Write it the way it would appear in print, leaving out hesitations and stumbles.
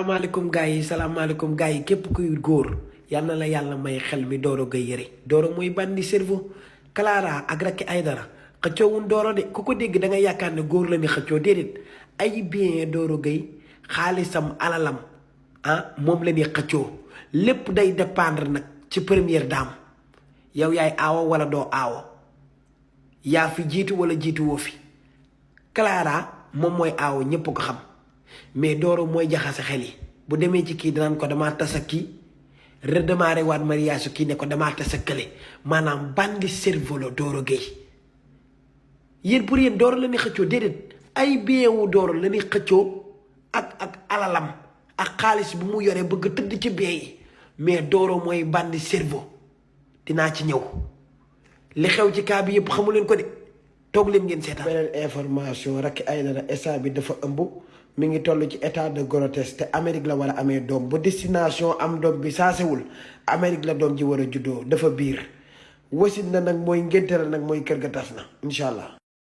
salaamaaleykum gars yi képp kuy góor yal na la yàlla may xel mi Doro Gueye yëre Doro mooy bandi cerveau Clara ak Racky Aïdara xëccoowun Doro de ku ko dégg da nga yaakaar ne góor la ni xëccoo déedéet ay bien Doro Gueye xaalisam alalam moom la ni xëccoo lépp day dépendre nag ci première dame yow yaay aawo wala doo aawo yaa fi jiitu wala jiitu woo fi Clara moom mooy aawo ñëpp ko xam mais Doro mooy jaxase xel yi bu demee ci kii danaan ko damaa tas ak kii redémarré waat mariage kii ne ko damaa tas ak kële maanaam bandi cerveau la Doro Gueye yéen pour yéen Doro la ni xëccoo déedéet ay bien wu Doro la ni xëccoo ak alalam ak xaalis bu mu yoree bëgg tëdd ci bien yi mais Doro mooy bandi cerveau dinaa ci ñëw li xew ci cas bi yëpp xamu leen ko de toog leen ngeen seetaan. beneen information Racky Aïdara instant bi dafa ëmb mi ngi toll ci état de grossesse te Amérique la war a amee doom ba destination am doom bi saasewul Amérique la doom ji war a juddoo dafa biir wasit na nag mooy ngénte la nag mooy kër ga tas na incha allah.